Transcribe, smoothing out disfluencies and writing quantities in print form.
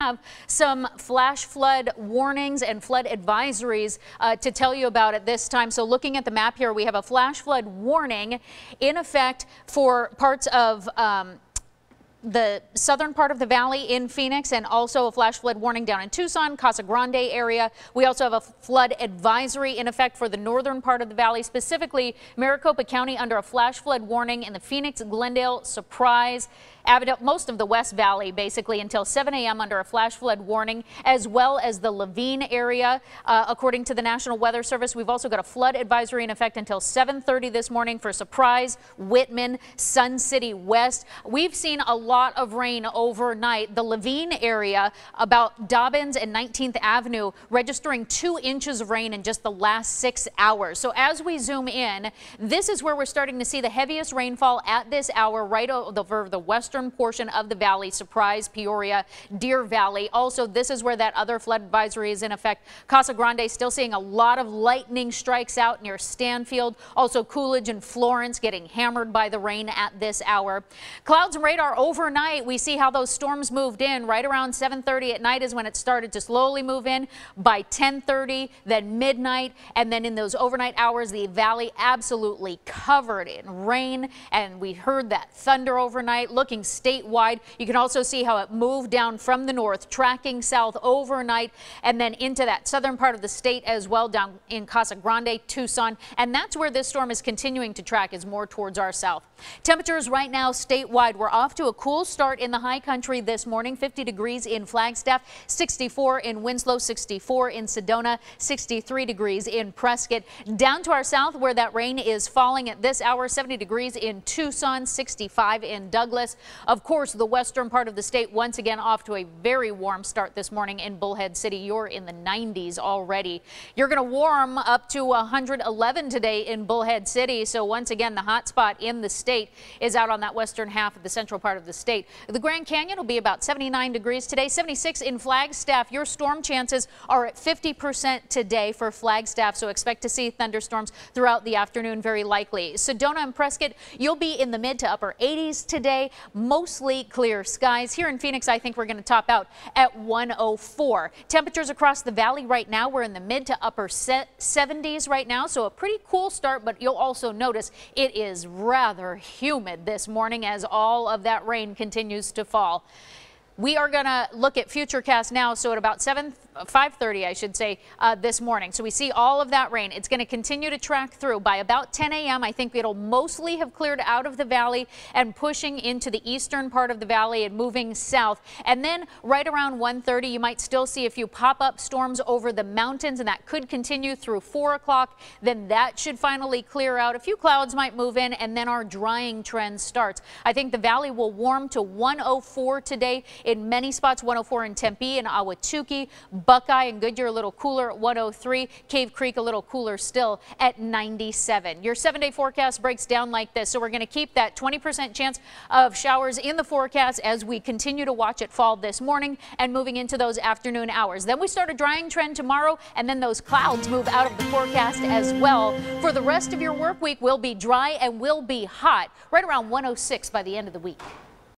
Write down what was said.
have some flash flood warnings and flood advisories to tell you about at this time. So looking at the map here, we have a flash flood warning in effect for parts of the southern part of the valley in Phoenix, and also a flash flood warning down in Tucson, Casa Grande area. We also have a flood advisory in effect for the northern part of the valley, specifically Maricopa County under a flash flood warning in the Phoenix, Glendale, Surprise, Avondale, most of the West Valley basically until 7 a.m. under a flash flood warning, as well as the Laveen area. According to the National Weather Service, we've also got a flood advisory in effect until 7:30 this morning for Surprise, Whitman, Sun City West. We've seen a lot of rain overnight. The Laveen area about Dobbins and 19th Avenue registering 2 inches of rain in just the last 6 hours. So as we zoom in, this is where we're starting to see the heaviest rainfall at this hour right over the western portion of the valley, Surprise, Peoria, Deer Valley. Also, this is where that other flood advisory is in effect. Casa Grande still seeing a lot of lightning strikes out near Stanfield. Also, Coolidge and Florence getting hammered by the rain at this hour. Clouds and radar overnight. We see how those storms moved in right around 7:30 at night is when it started to slowly move in. By 10:30, then midnight, and then in those overnight hours, the valley absolutely covered in rain, and we heard that thunder overnight. Looking statewide, you can also see how it moved down from the north, tracking south overnight, and then into that southern part of the state as well, down in Casa Grande, Tucson, and that's where this storm is continuing to track, is more towards our south. Temperatures right now statewide, we're off to a cool start in the high country this morning. 50 degrees in Flagstaff, 64 in Winslow, 64 in Sedona, 63 degrees in Prescott. Down to our south where that rain is falling at this hour, 70 degrees in Tucson, 65 in Douglas. Of course, the western part of the state once again off to a very warm start this morning in Bullhead City. You're in the 90s already. You're going to warm up to 111 today in Bullhead City. So once again, the hot spot in the state is out on that western half of the central part of the state. The Grand Canyon will be about 79 degrees today, 76 in Flagstaff. Your storm chances are at 50% today for Flagstaff, so expect to see thunderstorms throughout the afternoon, very likely. Sedona and Prescott, you'll be in the mid to upper 80s today. Mostly clear skies. Here in Phoenix, I think we're going to top out at 104. Temperatures across the valley right now, we're in the mid to upper 70s right now, so a pretty cool start, but you'll also notice it is rather humid this morning as all of that rain continues to fall. We are going to look at Futurecast now, so at about 5:30, I should say, this morning. So we see all of that rain. It's going to continue to track through. By about 10 a.m., I think it'll mostly have cleared out of the valley and pushing into the eastern part of the valley and moving south. And then right around 1:30, you might still see a few pop-up storms over the mountains, and that could continue through 4 o'clock. Then that should finally clear out. A few clouds might move in, and then our drying trend starts. I think the valley will warm to 104 today. In many spots, 104 in Tempe and Ahwatukee, Buckeye and Goodyear a little cooler at 103, Cave Creek a little cooler still at 97. Your 7-day forecast breaks down like this, so we're going to keep that 20% chance of showers in the forecast as we continue to watch it fall this morning and moving into those afternoon hours. Then we start a drying trend tomorrow, and then those clouds move out of the forecast as well. For the rest of your work week, will be dry and will be hot, right around 106 by the end of the week.